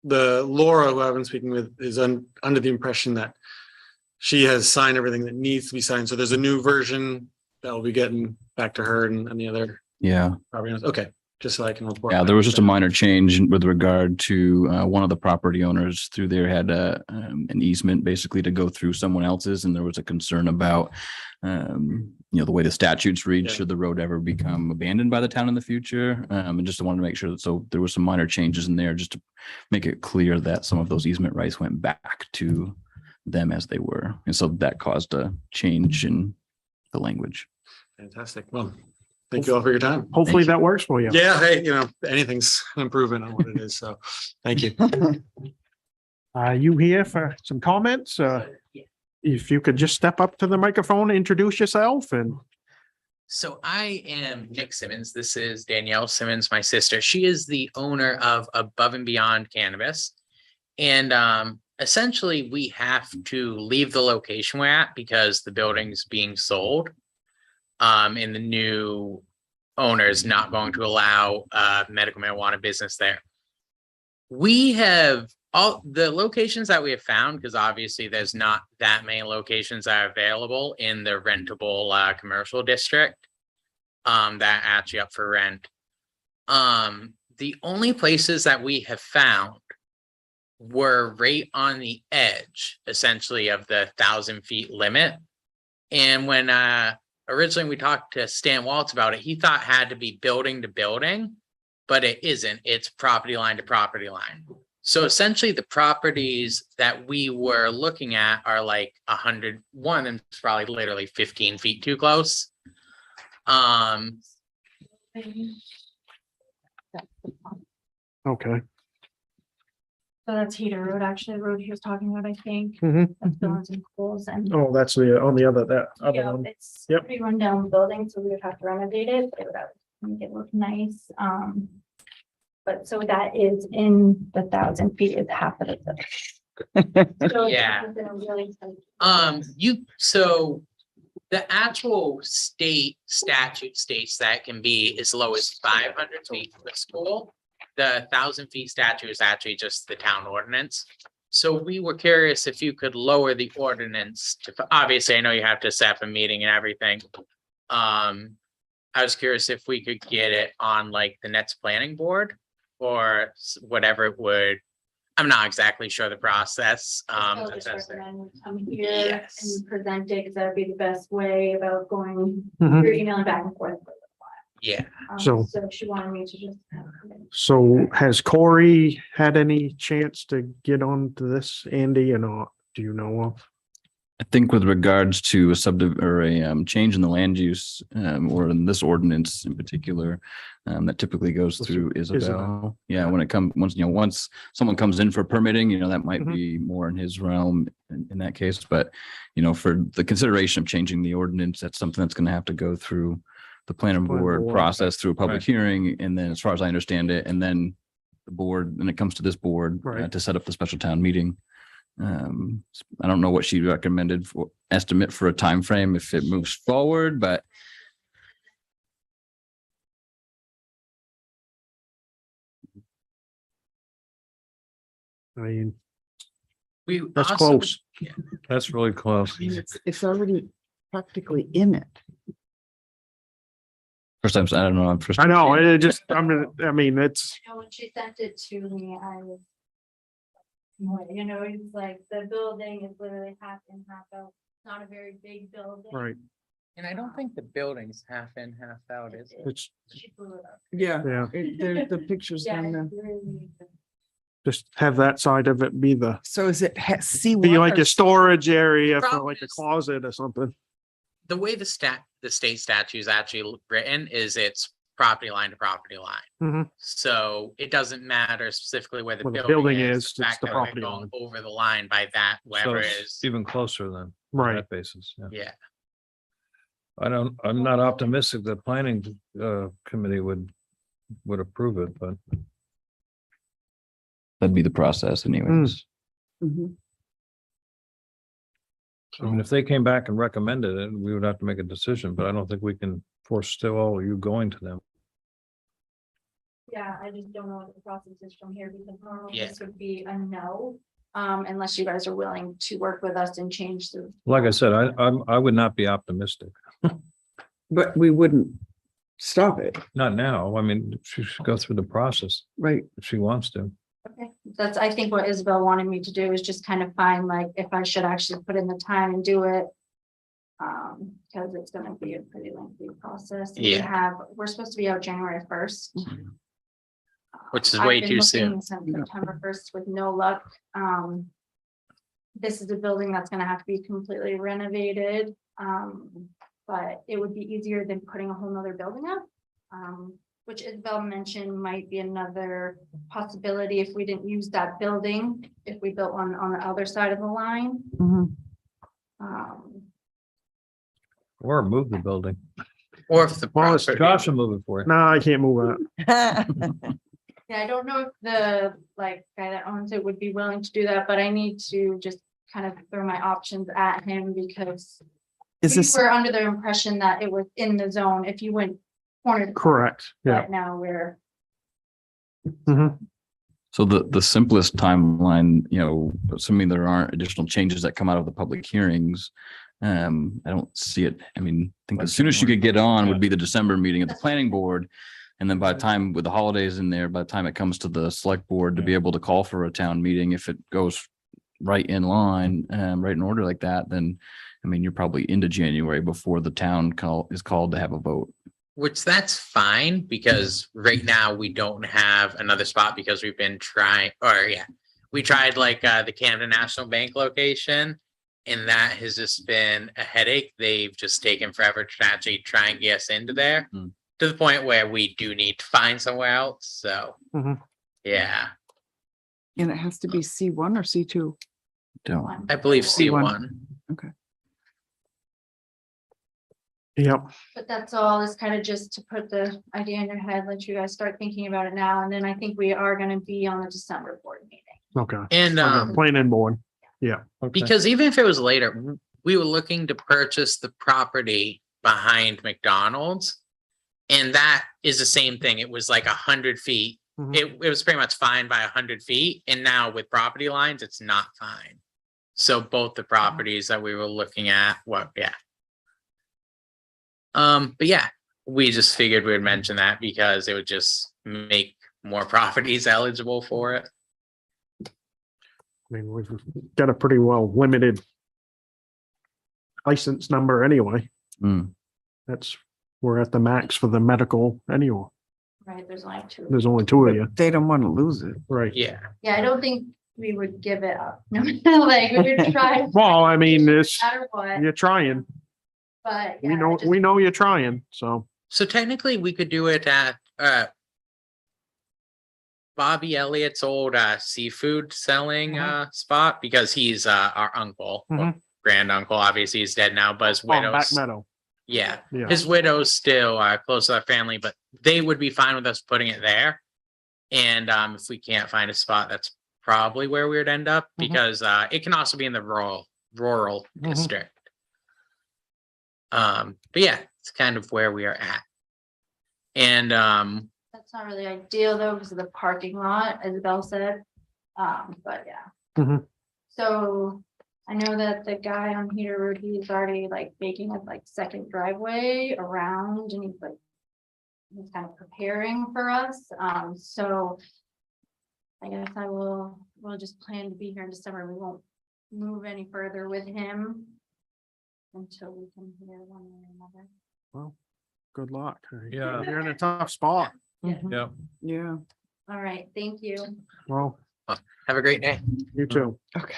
the Laura who I've been speaking with is under the impression that she has signed everything that needs to be signed. So there's a new version that will be getting back to her and the other. Yeah. Property owners. Okay. Just so I can report. Yeah, there was just a minor change with regard to one of the property owners through there had an easement basically to go through someone else's, and there was a concern about the way the statutes read, Yeah. should the road ever become abandoned by the town in the future, and just wanted to make sure that, so there were some minor changes in there just to make it clear that some of those easement rights went back to them as they were, and so that caused a change in the language. Fantastic. Well, thank you all for your time. Hopefully that works for you. Yeah. Hey, anything's an improvement on what it is. So thank you. Are you here for some comments? If you could just step up to the microphone, introduce yourself and. So I am Nick Simmons. This is Danielle Simmons, my sister. She is the owner of Above and Beyond Cannabis. And essentially we have to leave the location we're at because the building's being sold. And the new owner is not going to allow medical marijuana business there. We have all the locations that we have found, because obviously there's not that many locations that are available in the rentable commercial district that are actually up for rent. The only places that we have found were right on the edge, essentially, of the 1,000 feet limit. And when originally we talked to Stan Waltz about it, he thought it had to be building to building, but it isn't. It's property line to property line. So essentially the properties that we were looking at are like 100, one of them is probably literally 15 feet too close. Okay. So that's Heater Road, actually, the road he was talking about, I think. Mhm. That's Billings and Pools and. Oh, that's the, on the other, that other Yeah, one. it's Yep. pretty rundown building, so we would have to renovate it, but it would make it look nice. But so that is in the 1,000 feet is half of it. So it's Yeah. within a really tight- So the actual state statute states that it can be as low as 500 feet from the school. The 1,000 feet statute is actually just the town ordinance. So we were curious if you could lower the ordinance to, obviously, I know you have to set up a meeting and everything. I was curious if we could get it on like the next planning board or whatever it would. I'm not exactly sure the process. I'll just recommend come here Yes. and present it, because that'd be the best way about going, Mhm. you're emailing back and forth. Yeah. So- So she wanted me to just. come in. So has Corey had any chance to get on to this, Andy, or not? Do you know of? I think with regards to a change in the land use, or in this ordinance in particular, that typically goes through Isabel. Yeah, when it comes, once someone comes in for permitting, that might Mhm. be more in his realm in that case. But, for the consideration of changing the ordinance, that's something that's going to have to go through the planning Planning board board. process, through a public Right. hearing, and then as far as I understand it, and then the board, when it comes to this board, Right. to set up the special town meeting. I don't know what she recommended for estimate for a time frame if it moves forward, but I mean, We that's also- close. That's really close. I mean, it's already practically in it. first time, I don't know. I'm first. I know, it just, I mean, it's, You know, when she sent it to me, I was. It's like the building is literally half in, half out, not a very big building. right, And I don't think the building's half in, half out, is it? it's, She blew it up. Yeah. yeah, The pictures Yeah, on it's the, really. just have that side of it be the, so is it C1? be like or a storage area for Problem like a is- closet or something. The way the state statute is actually written is it's property line to property line. Mhm. So it doesn't matter specifically where the Where the building building is. is, it's fact the that we're property going line. Over the line by that, So whatever it's is, even closer than. on Right. that basis, yeah. yeah. I'm not optimistic that planning committee would approve it, but That'd be the process anyways. Mhm. I mean, if they came back and recommended it, we would have to make a decision, but I don't think we can force still all you going to them. Yeah, I just don't know what the process is from here because normally Yeah. this would be a no. Unless you guys are willing to work with us and change the. Like I said, I would not be optimistic, But we wouldn't stop it, not now. I mean, she should go through the process right? if she wants to. Okay, that's, I think what Isabel wanted me to do is just kind of find like if I should actually put in the time and do it. Because it's gonna be a pretty lengthy process. And Yeah. we're supposed to be out January 1st. Which is way too soon. Since September 1st with no luck. This is a building that's gonna have to be completely renovated. But it would be easier than putting a whole nother building up. Which Isabel mentioned might be another possibility if we didn't use that building, if we built one on the other side of the line. Mhm. Or move the building. Or if the. Well, it's property- Josh will move it for you. No, I can't move that. Yeah, I don't know if the guy that owns it would be willing to do that, but I need to just kind of throw my options at him because. Is We this, were under the impression that it was in the zone if you went corner to corner, Correct, yeah. but now we're. Mhm. So the simplest timeline, assuming there aren't additional changes that come out of the public hearings. I don't see it. I mean, I think the soonest you could get on would be the December meeting of the planning board. And then by the time with the holidays in there, by the time it comes to the select board to be able to call for a town meeting, if it goes right in line, right in order like that, then I mean, you're probably into January before the town is called to have a vote. Which that's fine, because right now we don't have another spot because we've been trying, we tried like the Camden National Bank location. And that has just been a headache. They've just taken forever to actually try and get us into there. Hmm. To the point where we do need to find somewhere else, so. Mhm. Yeah, and it has to be C1 or C2? Don't. I believe C1. C1. Yep, But that's all is kind of just to put the idea in your head, let you guys start thinking about it now, and then I think we are gonna be on the December board meeting. okay. And Okay, planning board, yeah. Okay. because even if it was later, we were looking to purchase the property behind McDonald's. And that is the same thing. It was like 100 feet. Mhm. It was pretty much fine by 100 feet. And now with property lines, it's not fine. So both the properties that we were looking at, yeah. But yeah, we just figured we would mention that because it would just make more properties eligible for it. I mean, we've got a pretty well limited license number anyway. Hmm. We're at the max for the medical anyway. Right, there's only two. There's only two of you, They don't want to lose it. right? Yeah. Yeah, I don't think we would give it up. No, like we would try. Well, I mean, it's, No matter what, you're trying. but. We yeah, know, just- we know you're trying, so. So technically we could do it at Bobby Elliott's old seafood selling spot because he's our uncle, well, grand uncle. Obviously he's dead now, but his On Back widow's Meadow. yeah, Yeah. his widow's still close to our family, but they would be fine with us putting it there. And if we can't find a spot, that's probably where we would end up because it can also be in the rural district. But yeah, it's kind of where we are at. And That's not really ideal though, because of the parking lot, as Belle said. But yeah. Mhm. So I know that the guy on Heater Road, he's already like making a like second driveway around and he's kind of preparing for us. So I guess we'll just plan to be here in December. We won't move any further with him until we can hear one way or another. Well, good luck. Yeah. You're in a tough spot. Yeah. Yeah, All right, thank you. Well, have a great day. you too. okay.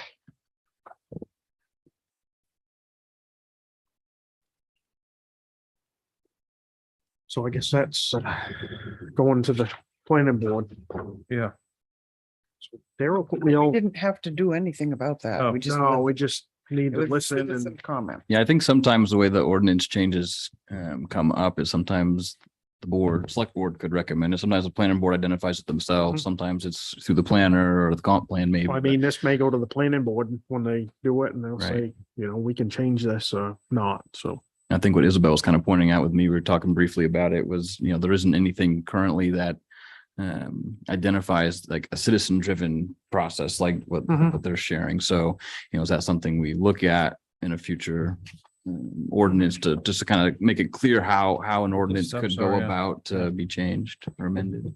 So I guess that's going to the planning board. Yeah. Daryl put me We on. didn't have to do anything about that. Oh, We just. No, we just need it to was listen citizen and, Comment. Yeah, I think sometimes the way the ordinance changes come up is sometimes the select board could recommend it. Sometimes the planning board identifies it themselves. Sometimes it's through the planner or the comp plan maybe. I mean, this may go to the planning board when they do it and they'll Right. say, you know, we can change this or not, so. I think what Isabel was kind of pointing out with me, we were talking briefly about it was, there isn't anything currently that identifies like a citizen driven process like what they're sharing. So, is that something we look at in a future ordinance to just to kind of make it clear how an ordinance could go about to be changed or amended?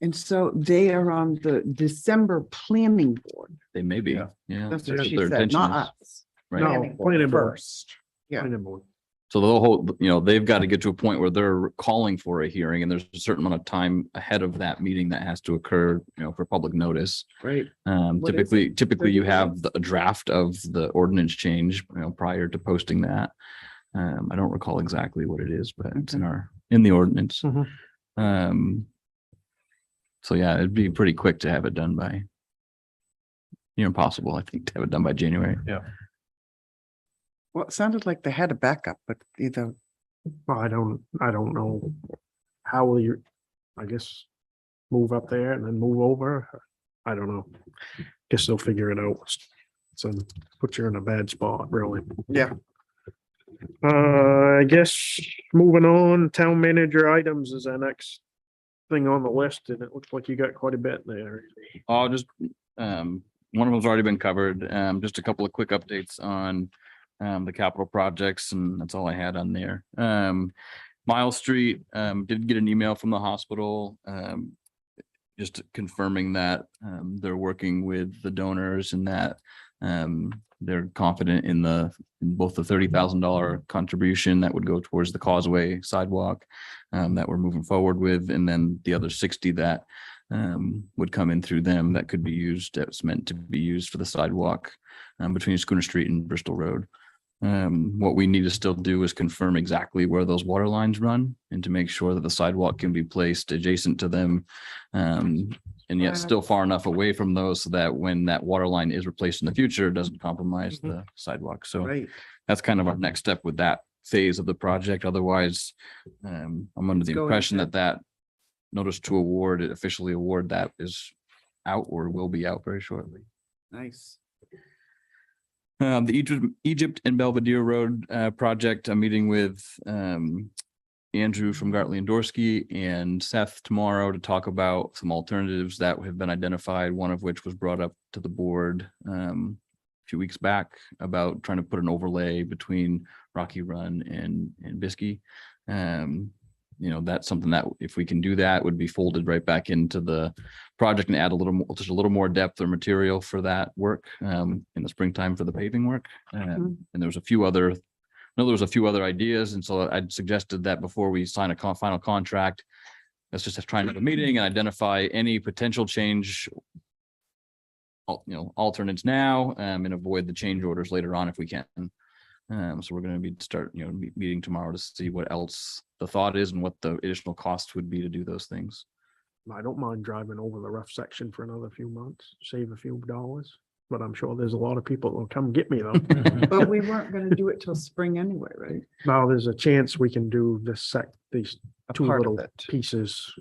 And so they are on the December planning board. They may be. Yeah. Yeah. That's that's what she their said, intention not is. us. Right. No, Planning board planning board. first. Yeah. Planning board. So the whole, they've got to get to a point where they're calling for a hearing and there's a certain amount of time ahead of that meeting that has to occur, for public notice. Right. What is Typically you 30 have a draft of the ordinance change, prior to posting that. I don't recall exactly what it is, but it's in the ordinance. So yeah, it'd be pretty quick to have it done by, possible, I think, to have it done by January. Yeah. Well, it sounded like they had a backup, but either, Well, I don't know how will you, I guess, move up there and then move over. I don't know. Guess they'll figure it out. So put you in a bad spot, really. yeah. I guess moving on, town manager items is our next thing on the list, and it looks like you got quite a bit there. Oh, just, one of them's already been covered. Just a couple of quick updates on the capital projects, and that's all I had on there. Miles Street, did get an email from the hospital, just confirming that they're working with the donors and that they're confident in both the $30,000 contribution that would go towards the causeway sidewalk that we're moving forward with, and then the other 60 that would come in through them that could be used, that's meant to be used for the sidewalk between Schooner Street and Bristol Road. What we need to still do is confirm exactly where those water lines run and to make sure that the sidewalk can be placed adjacent to them. And yet still far enough away from those so that when that water line is replaced in the future, it doesn't compromise the sidewalk. So Right. that's kind of our next step with that phase of the project. Otherwise, I'm under the Go impression ahead. that notice to award, officially award that is out or will be out very shortly. Nice. The Egypt and Belvedere Road project, I'm meeting with Andrew from Gartley and Dorsey and Seth tomorrow to talk about some alternatives that have been identified, one of which was brought up to the board a few weeks back about trying to put an overlay between Rocky Run and Biskie. That's something that if we can do that would be folded right back into the project and add just a little more depth or material for that work in the springtime for the paving work. And there's a few other know there was a few other ideas, and so I'd suggested that before we sign a final contract, let's just try and have a meeting and identify any potential change, alternates now, and avoid the change orders later on if we can. So we're going to start, meeting tomorrow to see what else the thought is and what the additional cost would be to do those things. I don't mind driving over the rough section for another few months, save a few dollars, but I'm sure there's a lot of people that'll come get me though. But we weren't gonna do it till spring anyway, right? Now there's a chance we can do these A two part of little it. pieces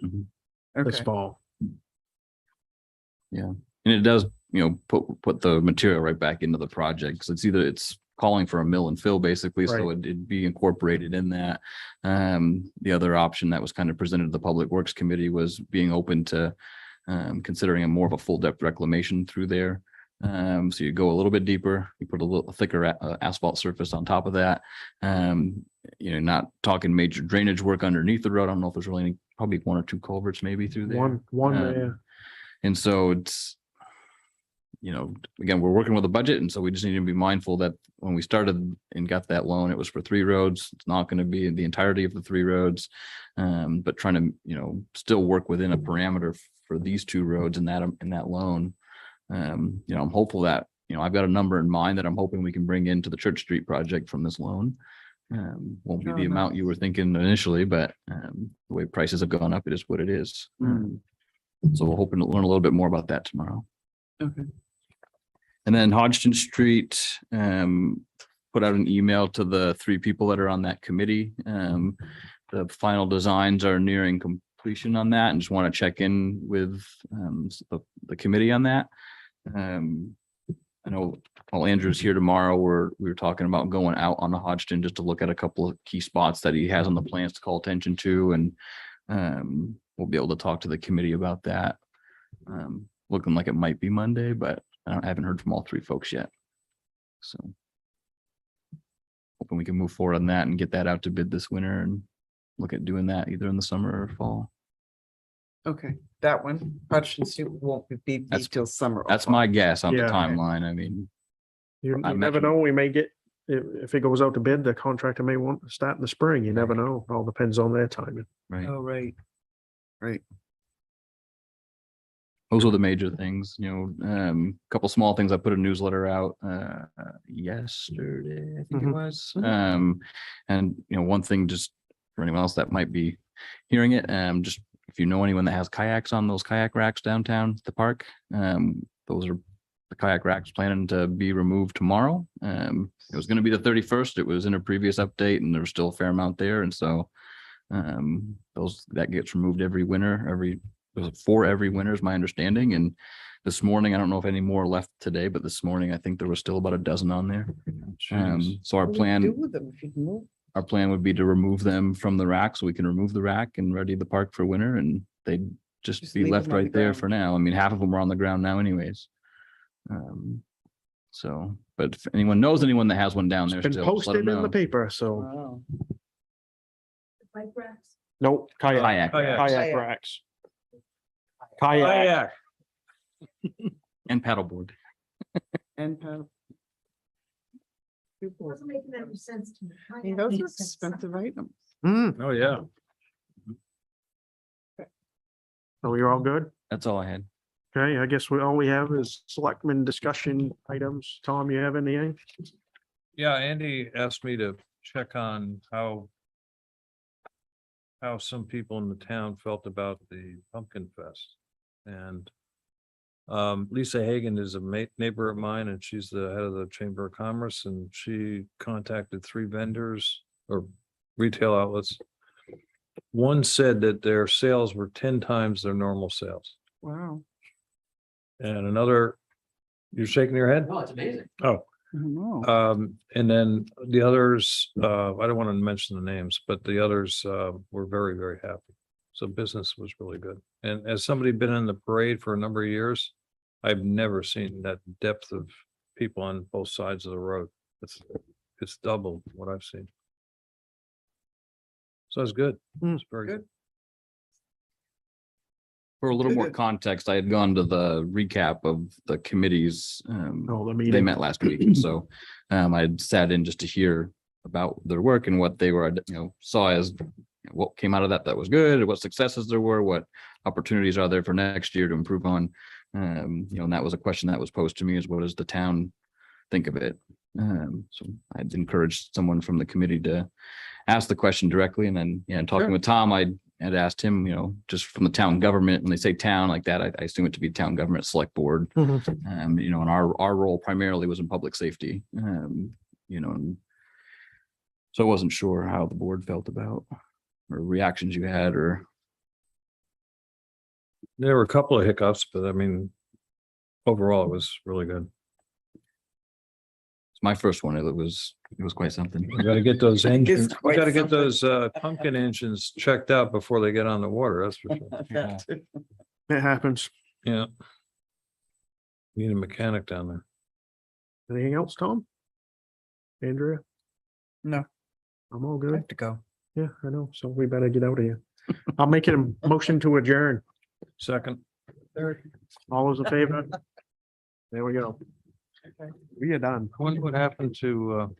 this Okay. fall. And it does, put the material right back into the project. So it's calling for a mill and fill basically, so Right. it'd be incorporated in that. The other option that was kind of presented to the Public Works Committee was being open to considering a more of a full depth reclamation through there. So you go a little bit deeper, you put a little thicker asphalt surface on top of that. Not talking major drainage work underneath the road. I don't know if there's really any, probably one or two culverts maybe through there. One Um, there. And so it's, again, we're working with a budget, and so we just need to be mindful that when we started and got that loan, it was for 3 roads. It's not going to be the entirety of the 3 roads. But trying to, still work within a parameter for these 2 roads in that loan. I'm hopeful that, I've got a number in mind that I'm hoping we can bring into the Church Street project from this loan. Won't be Oh, the amount you were thinking initially, but the way prices have gone up, it is what it is. So we're hoping to learn a little bit more about that tomorrow. Okay. And then Hodgson Street, put out an email to the 3 people that are on that committee. The final designs are nearing completion on that, and just want to check in with the committee on that. I know while Andrew's here tomorrow, we were talking about going out on the Hodgson just to look at a couple of key spots that he has on the plans to call attention to, and we'll be able to talk to the committee about that. Looking like it might be Monday, but I haven't heard from all 3 folks yet. So hoping we can move forward on that and get that out to bid this winter and look at doing that either in the summer or fall. Okay, that one, Hudson Street won't be That's- till summer. or That's fall. my guess on the Yeah. timeline. I mean, You I never mentioned- know, we may get, if it goes out to bid, the contractor may want to start in the spring. You never know. All depends on their timing. right. Oh, right. Right. Those are the major things, couple small things. I put a newsletter out yesterday, I think it Mhm. was. And one thing just for anyone else that might be hearing it, just if you know anyone that has kayaks on those kayak racks downtown at the park, those are the kayak racks planning to be removed tomorrow. It was going to be the 31st. It was in a previous update, and there's still a fair amount there, and so that gets removed every winter. For every winter is my understanding. And this morning, I don't know if any more left today, but this morning I think there was still about a dozen on there. So our What do we do plan, with them if you move? our plan would be to remove them from the rack, so we can remove the rack and ready the park for winter, and they'd just Just be leave left them on the right there ground. for now. I mean, half of them are on the ground now anyways. So, but if anyone knows anyone that has one down there It's been still, just let them posted in the know. paper, so Wow. no kayak Kayak kayak racks. Kayak. and paddleboard. And paddle. Wasn't making any sense to me. Hey, those are expensive items. Oh, yeah. So you're all good? That's all I had. Okay, I guess all we have is selectmen discussion items. Tom, you have anything? Yeah, Andy asked me to check on how some people in the town felt about the Pumpkin Fest. And Lisa Hagan is a neighbor of mine, and she's the head of the Chamber of Commerce, and she contacted 3 vendors or retail outlets. One said that their sales were 10 times their normal sales. Wow. And another, you're shaking your head? No, it's amazing. Oh, I don't know. and then the others, I don't want to mention the names, but the others were very, very happy. So business was really good. And as somebody been in the parade for a number of years, I've never seen that depth of people on both sides of the road. It's double what I've seen. So it's good. It's very good. For a little Good, more good. context, I had gone to the recap of the committees. Oh, the They meeting. met last week, so I had sat in just to hear about their work and what they were, saw as what came out of that was good, what successes there were, what opportunities are there for next year to improve on. And that was a question that was posed to me, is what does the town think of it? So I'd encouraged someone from the committee to ask the question directly, and then, talking with Tom, I had asked him, just from the town government, when they say town like that, I assume it to be town government select board. And our role primarily was in public safety, and so I wasn't sure how the board felt about, or reactions you had, or. There were a couple of hiccups, but I mean, overall, it was really good. It's my first one. It was quite something. You gotta get those engines, you quite gotta get something. those pumpkin engines checked out before they get on the water, that's for sure. It happens. Yeah. Need a mechanic down there. Anything else, Tom? Andrea? No. I'm all I good. have to go. Yeah, I know. So we better get out of here. I'll make it a motion to adjourn. Second. All those in favor? There we go. We are done. What happened to